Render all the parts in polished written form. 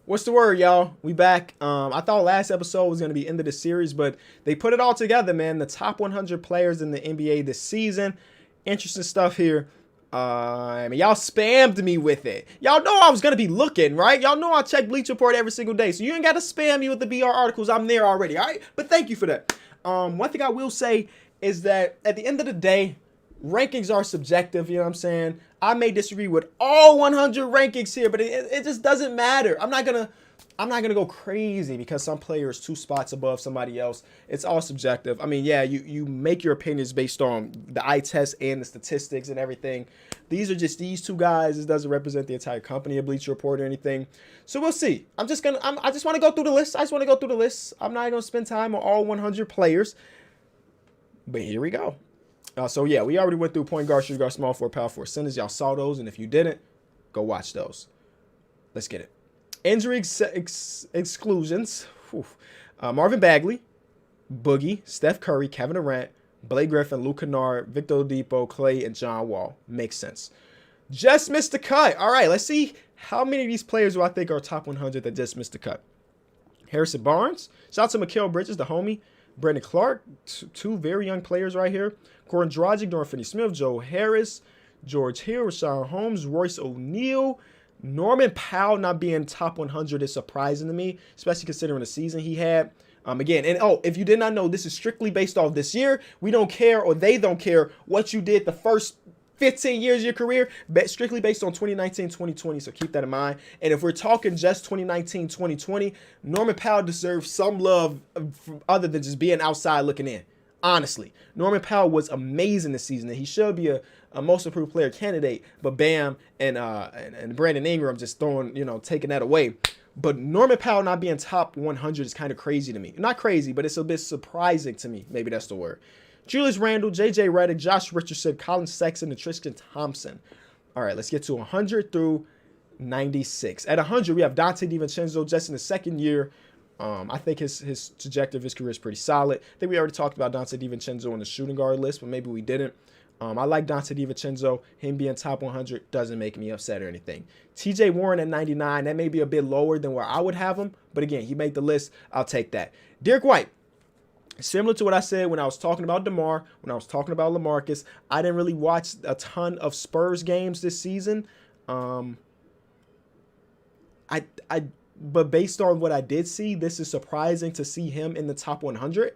What's the word, y'all? We back. I thought last episode was gonna be end of the series, but they put it all together, man. The top 100 players in the NBA this season. Interesting stuff here. I mean, y'all spammed me with it. Y'all know I was gonna be looking, right? Y'all know I check Bleach Report every single day, so you ain't gotta spam me with the BR articles. I'm there already, all right? But thank you for that. One thing I will say is that at the end of the day, rankings are subjective, you know what I'm saying? I may disagree with all 100 rankings here, but it just doesn't matter. I'm not gonna go crazy because some player is 2 spots above somebody else. It's all subjective. I mean, yeah, you make your opinions based on the eye test and the statistics and everything. These are just these 2 guys. This doesn't represent the entire company of Bleacher Report or anything. So we'll see. I just want to go through the list. I just want to go through the list. I'm not gonna spend time on all 100 players. But here we go. So yeah, we already went through point guard, shooting guard, small forward, power forward, centers. Y'all saw those, and if you didn't, go watch those. Let's get it. Injury exclusions. Marvin Bagley, Boogie, Steph Curry, Kevin Durant, Blake Griffin, Luke Kennard, Victor Oladipo, Clay, and John Wall. Makes sense. Just missed the cut. All right, let's see how many of these players do I think are top 100 that just missed the cut. Harrison Barnes. Shout out to Mikal Bridges, the homie. Brandon Clark, 2 very young players right here. Goran Dragic, Dorian Finney-Smith, Joe Harris, George Hill, Rashawn Holmes, Royce O'Neal. Norman Powell not being top 100 is surprising to me, especially considering the season he had. Again, and if you did not know, this is strictly based off this year. We don't care, or they don't care, what you did the first 15 years of your career, strictly based on 2019-2020, so keep that in mind. And if we're talking just 2019-2020, Norman Powell deserves some love other than just being outside looking in. Honestly, Norman Powell was amazing this season, and he should be a most improved player candidate. But Bam and Brandon Ingram just taking that away. But Norman Powell not being top 100 is kind of crazy to me. Not crazy, but it's a bit surprising to me. Maybe that's the word. Julius Randle, J.J. Redick, Josh Richardson, Colin Sexton, and Tristan Thompson. All right, let's get to 100 through 96. At 100, we have Dante DiVincenzo just in the second year. I think his trajectory of his career is pretty solid. I think we already talked about Dante DiVincenzo on the shooting guard list, but maybe we didn't. I like Dante DiVincenzo. Him being top 100 doesn't make me upset or anything. TJ Warren at 99. That may be a bit lower than where I would have him, but again, he made the list. I'll take that. Derek White. Similar to what I said when I was talking about DeMar, when I was talking about LaMarcus, I didn't really watch a ton of Spurs games this season. But based on what I did see, this is surprising to see him in the top 100.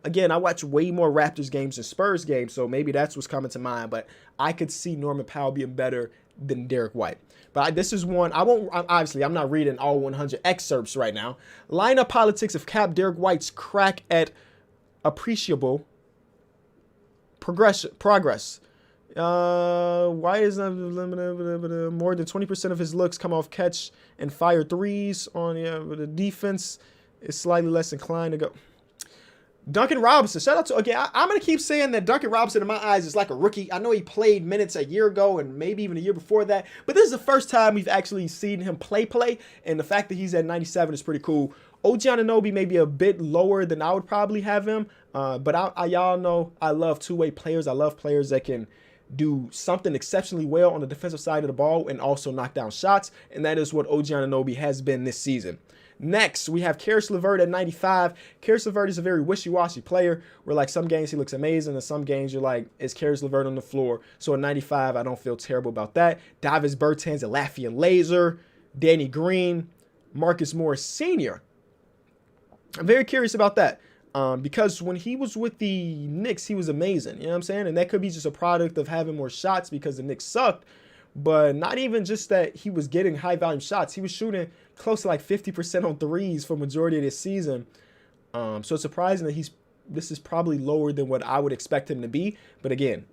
Again, I watch way more Raptors games than Spurs games, so maybe that's what's coming to mind. But I could see Norman Powell being better than Derek White. But this is one, I'm not reading all 100 excerpts right now. Lineup politics have capped Derek White's crack at appreciable progress. Why is more than 20% of his looks come off catch and fire threes on the defense is slightly less inclined to go. Duncan Robinson, shout out to, okay, I'm going to keep saying that Duncan Robinson in my eyes is like a rookie. I know he played minutes a year ago and maybe even a year before that, but this is the first time we've actually seen him play, and the fact that he's at 97 is pretty cool. OG Anunoby may be a bit lower than I would probably have him, but y'all know I love two-way players. I love players that can do something exceptionally well on the defensive side of the ball and also knock down shots, and that is what OG Anunoby has been this season. Next, we have Karis LeVert at 95. Karis LeVert is a very wishy-washy player where, like, some games he looks amazing and some games you're like, is Karis LeVert on the floor? So at 95, I don't feel terrible about that. Davis Bertans at Lafayette Laser. Danny Green. Marcus Morris Sr. I'm very curious about that because when he was with the Knicks, he was amazing. You know what I'm saying? And that could be just a product of having more shots because the Knicks sucked. But not even just that he was getting high volume shots. He was shooting close to like 50% on threes for majority of this season. So it's surprising that this is probably lower than what I would expect him to be. But again,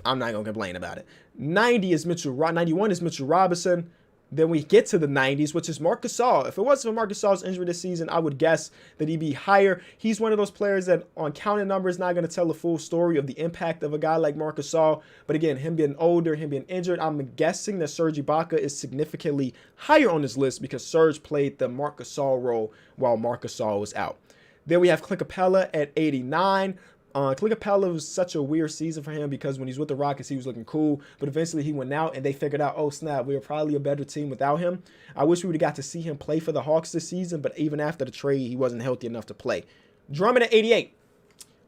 I'm not going to complain about it. 91 is Mitchell Robinson. Then we get to the 90s, which is Marc Gasol. If it wasn't for Marc Gasol's injury this season, I would guess that he'd be higher. He's one of those players that on counting numbers not going to tell the full story of the impact of a guy like Marc Gasol. But again, him being older, him being injured, I'm guessing that Serge Ibaka is significantly higher on this list because Serge played the Marc Gasol role while Marc Gasol was out. Then we have Clint Capella at 89. Clint Capella was such a weird season for him because when he's with the Rockets, he was looking cool. But eventually he went out and they figured out, oh, snap, we were probably a better team without him. I wish we would have got to see him play for the Hawks this season, but even after the trade, he wasn't healthy enough to play. Drummond at 88.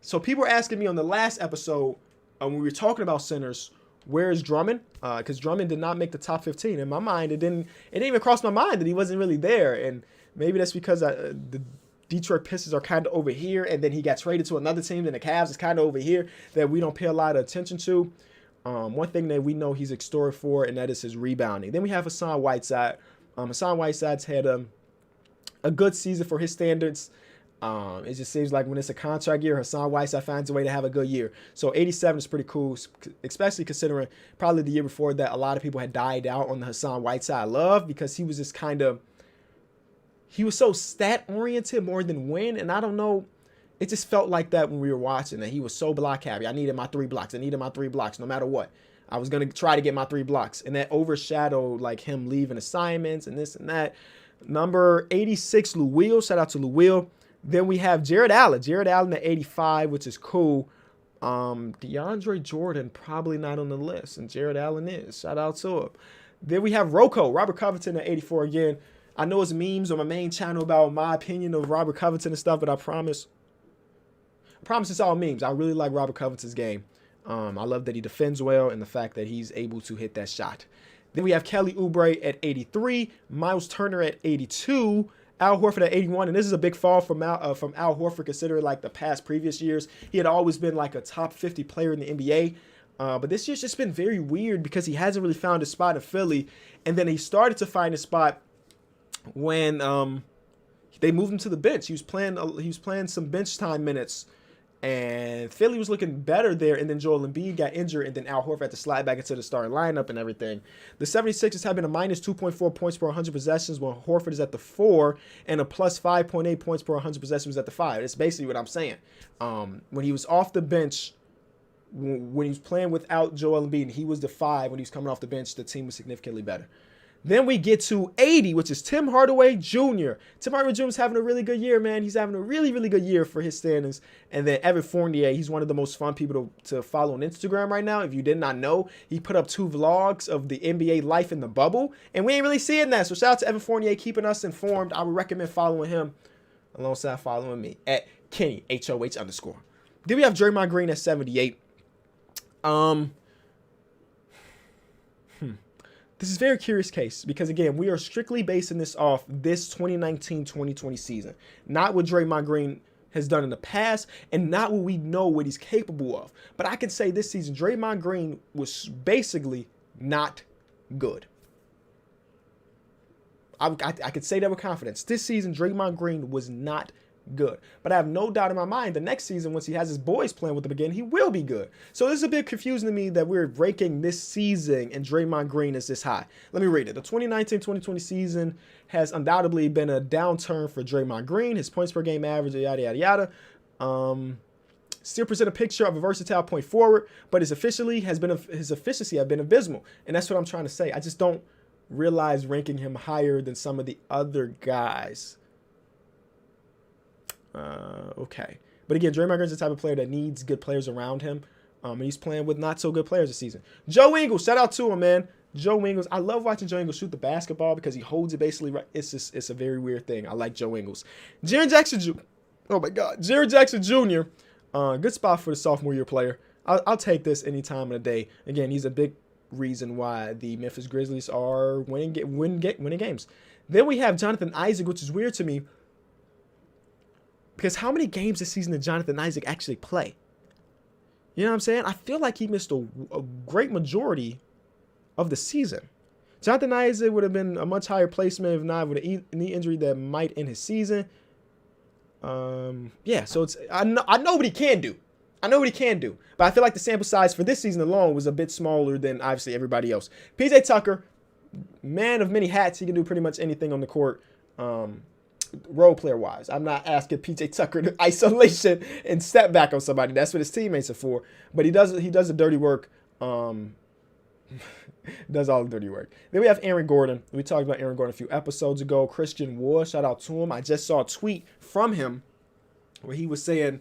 So people were asking me on the last episode when we were talking about centers, where is Drummond? Because Drummond did not make the top 15. In my mind, it didn't even cross my mind that he wasn't really there. And maybe that's because the Detroit Pistons are kind of over here, and then he got traded to another team, and the Cavs is kind of over here that we don't pay a lot of attention to. One thing that we know he's extolled for, and that is his rebounding. Then we have Hassan Whiteside. Hassan Whiteside's had a good season for his standards. It just seems like when it's a contract year, Hassan Whiteside finds a way to have a good year. So 87 is pretty cool, especially considering probably the year before that a lot of people had died out on the Hassan Whiteside love because he was just he was so stat-oriented more than win, and I don't know, it just felt like that when we were watching, that he was so block happy. I needed my 3 blocks. I needed my 3 blocks no matter what. I was going to try to get my 3 blocks, and that overshadowed like him leaving assignments and this and that. Number 86, Lou Will. Shout out to Lou Will. Then we have Jared Allen. Jared Allen at 85, which is cool. DeAndre Jordan probably not on the list, and Jared Allen is. Shout out to him. Then we have Robert Covington at 84 again. I know it's memes on my main channel about my opinion of Robert Covington and stuff, but I promise it's all memes. I really like Robert Covington's game. I love that he defends well and the fact that he's able to hit that shot. Then we have Kelly Oubre at 83, Miles Turner at 82, Al Horford at 81, and this is a big fall from Al Horford considering like the past previous years. He had always been like a top 50 player in the NBA. But this year's just been very weird because he hasn't really found a spot in Philly, and then he started to find a spot when they moved him to the bench. He was playing some bench time minutes, and Philly was looking better there, and then Joel Embiid got injured, and then Al Horford had to slide back into the starting lineup and everything. The 76ers have been a minus 2.4 points per 100 possessions when Horford is at the 4, and a plus 5.8 points per 100 possessions at the 5. That's basically what I'm saying. When he was off the bench, when he was playing without Joel Embiid, and he was the 5 when he was coming off the bench, the team was significantly better. Then we get to 80, which is Tim Hardaway Jr. Tim Hardaway Jr. is having a really good year, man. He's having a really, really good year for his standings. And then Evan Fournier, he's one of the most fun people to follow on Instagram right now. If you did not know, he put up 2 vlogs of the NBA life in the bubble. And we ain't really seeing that. So shout out to Evan Fournier keeping us informed. I would recommend following him alongside following me at Kenny, HOH_. Then we have Draymond Green at 78. This is a very curious case because, again, we are strictly basing this off this 2019-2020 season. Not what Draymond Green has done in the past and not what we know what he's capable of. But I can say this season, Draymond Green was basically not good. I could say that with confidence. This season, Draymond Green was not good. But I have no doubt in my mind the next season, once he has his boys playing with him again, he will be good. So this is a bit confusing to me that we're ranking this season and Draymond Green is this high. Let me read it. The 2019-2020 season has undoubtedly been a downturn for Draymond Green. His points per game average, yada, yada, yada. Still present a picture of a versatile point forward, but his efficiency has been abysmal. And that's what I'm trying to say. I just don't realize ranking him higher than some of the other guys. Okay. But again, Draymond Green's the type of player that needs good players around him. And he's playing with not so good players this season. Joe Ingles, shout out to him, man. Joe Ingles. I love watching Joe Ingles shoot the basketball because he holds it basically right. It's a very weird thing. I like Joe Ingles. Jaren Jackson Jr. Oh my God. Jaren Jackson Jr. Good spot for the sophomore year player. I'll take this any time of the day. Again, he's a big reason why the Memphis Grizzlies are winning games. Then we have Jonathan Isaac, which is weird to me. Because how many games this season did Jonathan Isaac actually play? You know what I'm saying? I feel like he missed a great majority of the season. Jonathan Isaac would have been a much higher placement if not with a knee injury that might end his season. Yeah, so I know what he can do. But I feel like the sample size for this season alone was a bit smaller than obviously everybody else. PJ Tucker, man of many hats. He can do pretty much anything on the court. Role player wise, I'm not asking PJ Tucker to isolation and step back on somebody. That's what his teammates are for. But he does the dirty work. Does all the dirty work. Then we have Aaron Gordon. We talked about Aaron Gordon a few episodes ago. Christian Wood, shout out to him. I just saw a tweet from him where he was saying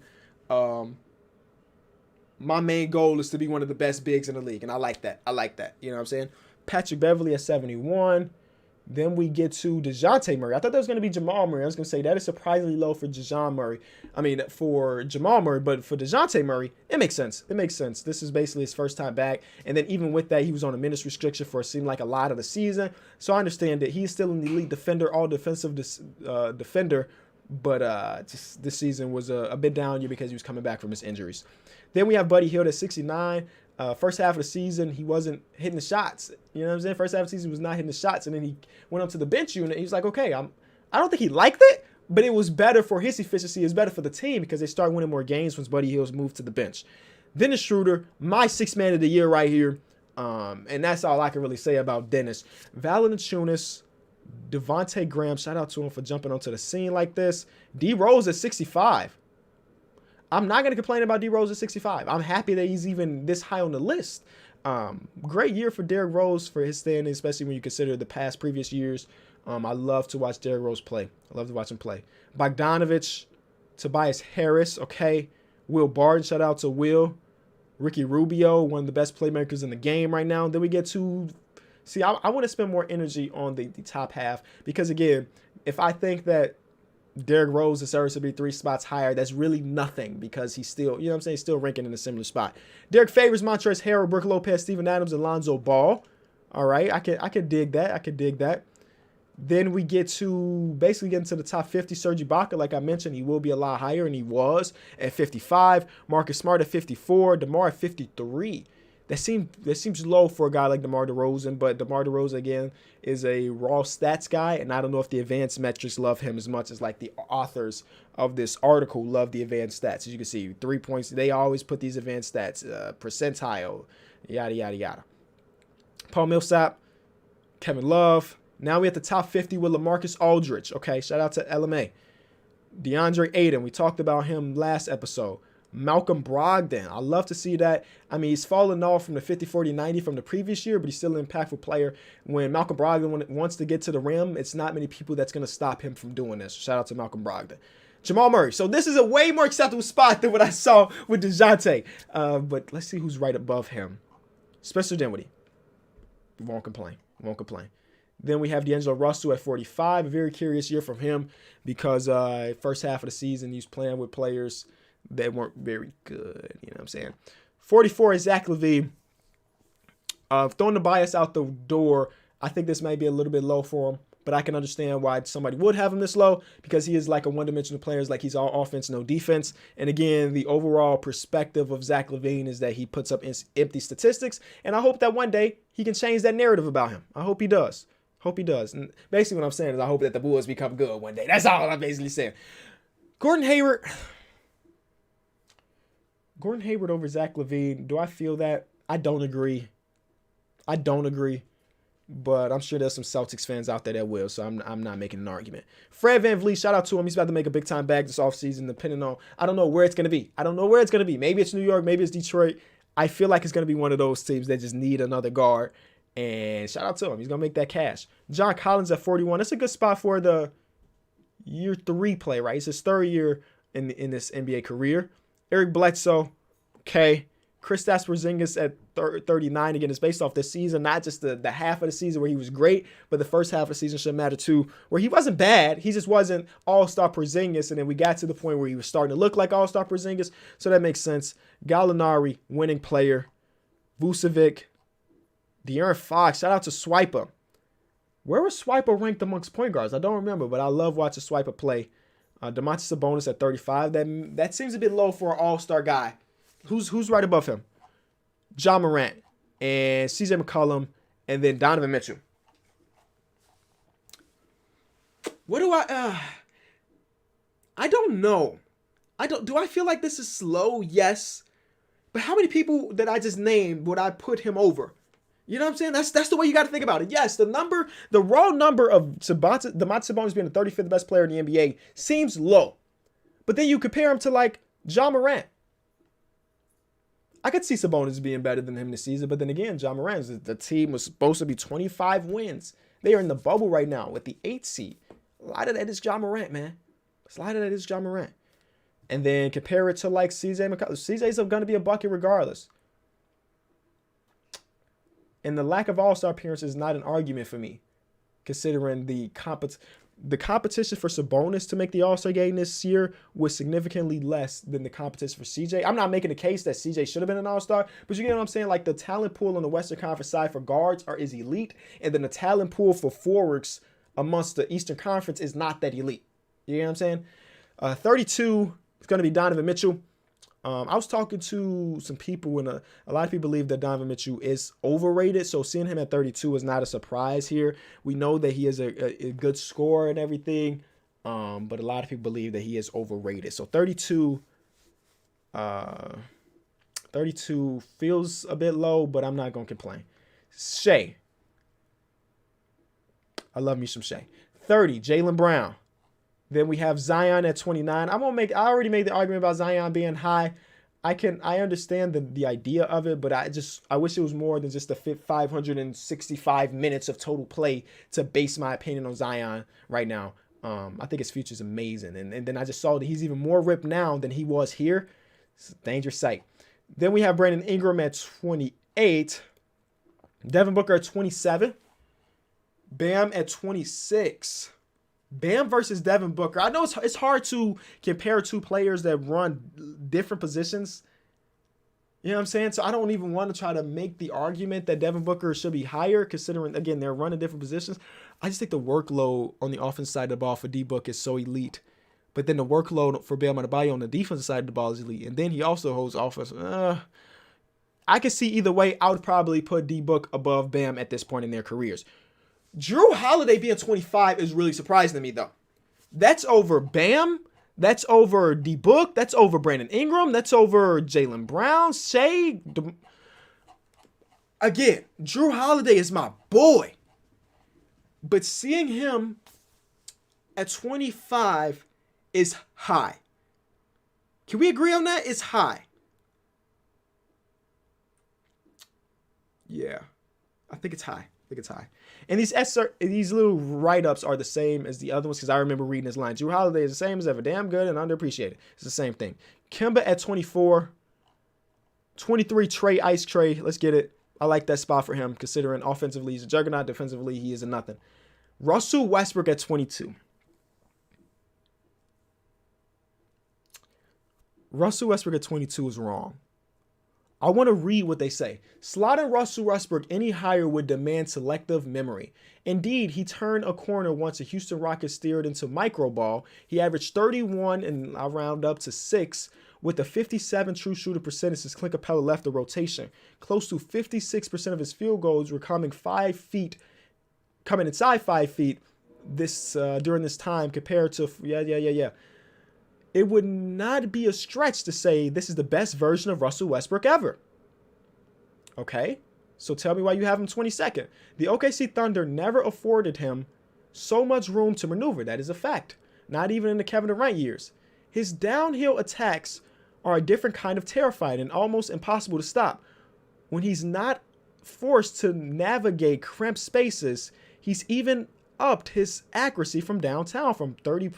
my main goal is to be one of the best bigs in the league. And I like that. I like that. You know what I'm saying? Patrick Beverley at 71. Then we get to DeJounte Murray. I thought that was going to be Jamal Murray. I was going to say that is surprisingly low for for Jamal Murray, but for DeJounte Murray, it makes sense. It makes sense. This is basically his first time back. And then even with that, he was on a minutes restriction for it seemed like a lot of the season. So I understand that he's still an elite defender, all defensive defender, but just this season was a bit down year because he was coming back from his injuries. Then we have Buddy Hield at 69. First half of the season, he wasn't hitting the shots. You know what I'm saying? First half of the season, he was not hitting the shots. And then he went up to the bench unit. He was like, okay, I don't think he liked it, but it was better for his efficiency. It was better for the team because they started winning more games once Buddy Hield moved to the bench. Dennis Schroeder, my sixth man of the year right here. And that's all I can really say about Dennis. Valanciunas, Devontae Graham, shout out to him for jumping onto the scene like this. D Rose at 65. I'm not going to complain about D Rose at 65. I'm happy that he's even this high on the list. Great year for Derrick Rose for his standing, especially when you consider the previous years. I love to watch Derrick Rose play. I love to watch him play. Bogdanovich, Tobias Harris, okay. Will Barton, shout out to Will. Ricky Rubio, one of the best playmakers in the game right now. Then we get to, I want to spend more energy on the top half because, again, if I think that Derrick Rose deserves to be 3 spots higher, that's really nothing because he's still, you know what I'm saying, still ranking in a similar spot. Derek Favors, Montrezl Harrell, Brook Lopez, Steven Adams, and Lonzo Ball. All right, I could dig that. I could dig that. Then we get to basically get into the top 50. Serge Ibaka, like I mentioned, he will be a lot higher, and he was at 55. Marcus Smart at 54. DeMar at 53. That seems low for a guy like DeMar DeRozan, but DeMar DeRozan, again, is a raw stats guy, and I don't know if the advanced metrics love him as much as like the authors of this article love the advanced stats. As you can see, 3 points, they always put these advanced stats, percentile, yada, yada, yada. Paul Millsap, Kevin Love. Now we at the top 50 with LaMarcus Aldridge. Okay, shout out to LMA. DeAndre Ayton, we talked about him last episode. Malcolm Brogdon, I love to see that. I mean, he's fallen off from the 50-40-90 from the previous year, but he's still an impactful player. When Malcolm Brogdon wants to get to the rim, it's not many people that's going to stop him from doing this. Shout out to Malcolm Brogdon. Jamal Murray. So this is a way more acceptable spot than what I saw with DeJounte. But let's see who's right above him. Spencer Dinwiddie. Won't complain. Then we have D'Angelo Russell at 45. A very curious year from him because first half of the season he was playing with players that weren't very good. You know what I'm saying? 44 is Zach LaVine. Throwing the bias out the door, I think this might be a little bit low for him, but I can understand why somebody would have him this low because he is like a one-dimensional player. Like he's all offense, no defense. And again, the overall perspective of Zach LaVine is that he puts up empty statistics, and I hope that one day he can change that narrative about him. I hope he does. And basically what I'm saying is I hope that the Bulls become good one day. That's all I'm basically saying. Gordon Hayward over Zach LaVine. Do I feel that? I don't agree. But I'm sure there's some Celtics fans out there that will, so I'm not making an argument. Fred VanVleet, shout out to him. He's about to make a big-time bag this offseason, depending on, I don't know where it's going to be. Maybe it's New York, maybe it's Detroit. I feel like it's going to be one of those teams that just need another guard. And shout out to him. He's going to make that cash. John Collins at 41. That's a good spot for the year 3 play, right? It's his 3rd year in this NBA career. Eric Bledsoe, okay. Kristaps Porzingis at 39. Again, it's based off this season, not just the half of the season where he was great, but the first half of the season should matter too, where he wasn't bad. He just wasn't all-star Porzingis, and then we got to the point where he was starting to look like all-star Porzingis, so that makes sense. Gallinari, winning player. Vucevic, De'Aaron Fox, shout out to Swiper. Where was Swiper ranked amongst point guards? I don't remember, but I love watching Swiper play. Domantas Sabonis at 35. That seems a bit low for an all-star guy. Who's right above him? Ja Morant and CJ McCollum, and then Donovan Mitchell. What do I don't know. Do I feel like this is slow? Yes. But how many people that I just named would I put him over? You know what I'm saying? That's the way you got to think about it. Yes, the raw number of Domantas Sabonis being the 35th best player in the NBA seems low. But then you compare him to like Ja Morant. I could see Sabonis being better than him this season, but then again, Ja Morant, the team was supposed to be 25 wins. They are in the bubble right now with the 8th seed. A lot of that is Ja Morant, man. A lot of that is Ja Morant. And then compare it to like CJ McCollum. CJ's going to be a bucket regardless. And the lack of all-star appearance is not an argument for me, considering the competition for Sabonis to make the all-star game this year was significantly less than the competition for CJ. I'm not making a case that CJ should have been an all-star, but you get what I'm saying? Like, the talent pool on the Western Conference side for guards is elite, and then the talent pool for forwards amongst the Eastern Conference is not that elite. You know what I'm saying? 32 is going to be Donovan Mitchell. I was talking to some people, and a lot of people believe that Donovan Mitchell is overrated. So seeing him at 32 is not a surprise here. We know that he is a good scorer and everything, but a lot of people believe that he is overrated. So 32 feels a bit low, but I'm not going to complain. Shea. I love me some Shea. 30, Jaylen Brown. Then we have Zion at 29. I already made the argument about Zion being high. I understand the idea of it, but I wish it was more than just the 565 minutes of total play to base my opinion on Zion right now. I think his future is amazing. And then I just saw that he's even more ripped now than he was here. It's a dangerous sight. Then we have Brandon Ingram at 28. Devin Booker at 27. Bam at 26. Bam versus Devin Booker. I know it's hard to compare two players that run different positions. You know what I'm saying? So I don't even want to try to make the argument that Devin Booker should be higher, considering, again, they're running different positions. I just think the workload on the offensive side of the ball for D-Book is so elite. But then the workload for Bam Adebayo on the defensive side of the ball is elite. And then he also holds offense. I could see either way. I would probably put D-Book above Bam at this point in their careers. Drew Holiday being 25 is really surprising to me, though. That's over Bam. That's over D-Book. That's over Brandon Ingram. That's over Jaylen Brown, Shea. Again, Drew Holiday is my boy. But seeing him at 25 is high. Can we agree on that? It's high. Yeah. I think it's high. And these little write-ups are the same as the other ones, because I remember reading this line. Drew Holiday is the same as ever. Damn good and underappreciated. It's the same thing. Kemba at 24. 23, Trey, Ice Trey. Let's get it. I like that spot for him, considering offensively he's a juggernaut. Defensively, he is a nothing. Russell Westbrook at 22. Russell Westbrook at 22 is wrong. I want to read what they say. Slotting Russell Westbrook any higher would demand selective memory. Indeed, he turned a corner once the Houston Rockets steered into micro ball. He averaged 31, and I'll round up to 6, with a 57 true shooter percentage since Clint Capella left the rotation. Close to 56% of his field goals were coming inside 5 feet during this time, compared to It would not be a stretch to say this is the best version of Russell Westbrook ever. Okay, so tell me why you have him 22nd. The OKC Thunder never afforded him so much room to maneuver. That is a fact. Not even in the Kevin Durant years. His downhill attacks are a different kind of terrifying and almost impossible to stop. When he's not forced to navigate cramped spaces, he's even upped his accuracy from downtown from 30.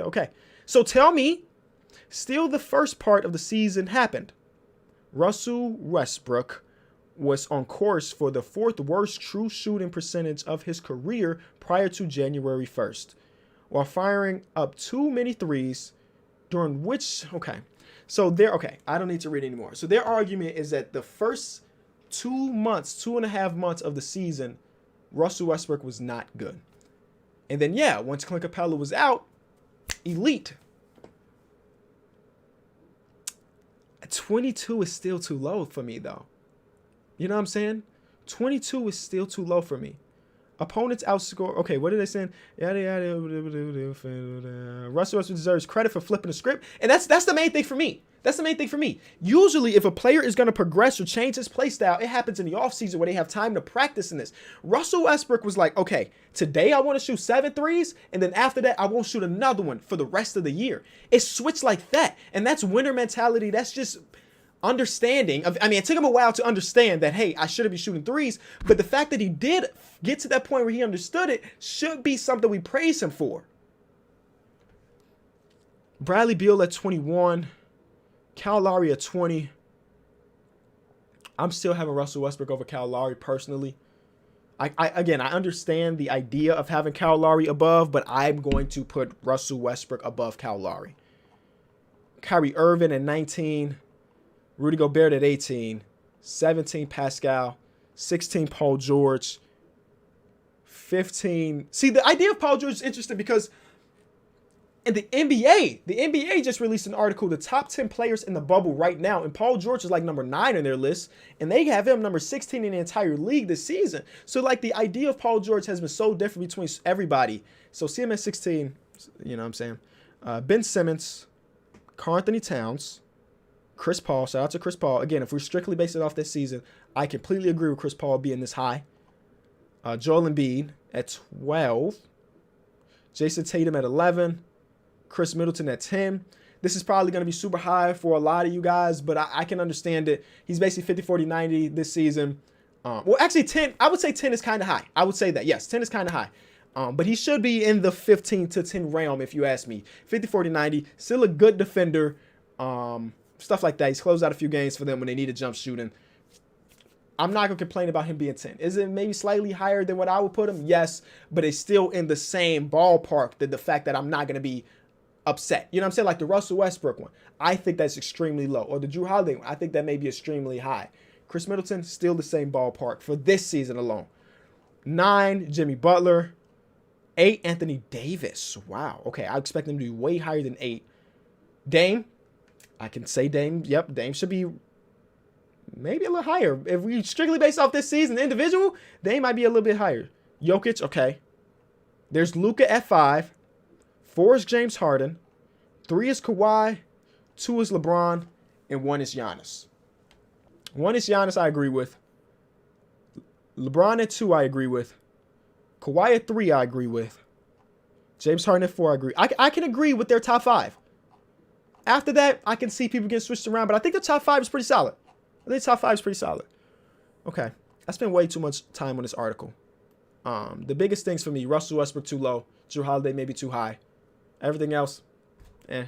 Okay. So tell me, still the first part of the season happened. Russell Westbrook was on course for the 4th worst true shooting percentage of his career prior to January 1st, while firing up too many threes, during which, I don't need to read anymore. So their argument is that the first 2.5 months of the season, Russell Westbrook was not good. And then, once Clint Capella was out, elite. 22 is still too low for me, though. You know what I'm saying? 22 is still too low for me. Opponents outscore. Okay, what are they saying? Russell Westbrook deserves credit for flipping the script, and that's the main thing for me. Usually, if a player is going to progress or change his play style, it happens in the offseason where they have time to practice in this. Russell Westbrook was like, okay, today I want to shoot 7 threes, and then after that, I won't shoot another one for the rest of the year. It switched like that, and that's winner mentality. That's just understanding. It took him a while to understand that, hey, I shouldn't be shooting threes, but the fact that he did get to that point where he understood it should be something we praise him for. Bradley Beal at 21. Kyle Lowry at 20. I'm still having Russell Westbrook over Kyle Lowry personally. Again, I understand the idea of having Kyle Lowry above, but I'm going to put Russell Westbrook above Kyle Lowry. Kyrie Irving at 19. Rudy Gobert at 18. 17 Pascal. 16 Paul George. 15. See, the idea of Paul George is interesting because in the NBA just released an article, the top 10 players in the bubble right now, and Paul George is like number 9 on their list, and they have him number 16 in the entire league this season. So, like, the idea of Paul George has been so different between everybody. So, see him at 16, you know what I'm saying? Ben Simmons, Karl Anthony Towns, Chris Paul. Shout out to Chris Paul. Again, if we're strictly basing it off this season, I completely agree with Chris Paul being this high. Joel Embiid at 12. Jason Tatum at 11. Chris Middleton at 10. This is probably going to be super high for a lot of you guys, but I can understand it. He's basically 50, 40, 90 this season. Well, actually 10. I would say 10 is kind of high. I would say that. Yes, 10 is kind of high. But he should be in the 15 to 10 realm if you ask me. 50, 40, 90. Still a good defender. Stuff like that. He's closed out a few games for them when they needed jump shooting. I'm not going to complain about him being 10. Is it maybe slightly higher than what I would put him? Yes, but it's still in the same ballpark than the fact that I'm not going to be upset. You know what I'm saying? Like the Russell Westbrook one. I think that's extremely low. Or the Jrue Holiday one. I think that may be extremely high. Chris Middleton, still the same ballpark for this season alone. 9, Jimmy Butler. 8, Anthony Davis. Wow. Okay, I expect him to be way higher than 8. Dame. I can say Dame. Yep, Dame should be maybe a little higher. If we strictly based off this season individual, Dame might be a little bit higher. Jokic, okay. There's Luka at 5. 4 is James Harden. 3 is Kawhi. 2 is LeBron. And 1 is Giannis. 1 is Giannis, I agree with. LeBron at 2, I agree with. Kawhi at 3, I agree with. James Harden at 4, I agree. I can agree with their top 5. After that, I can see people getting switched around, but I think the top 5 is pretty solid. I think the top 5 is pretty solid. Okay. I spent way too much time on this article. The biggest things for me, Russell Westbrook too low. Jrue Holiday maybe too high. Everything else, eh.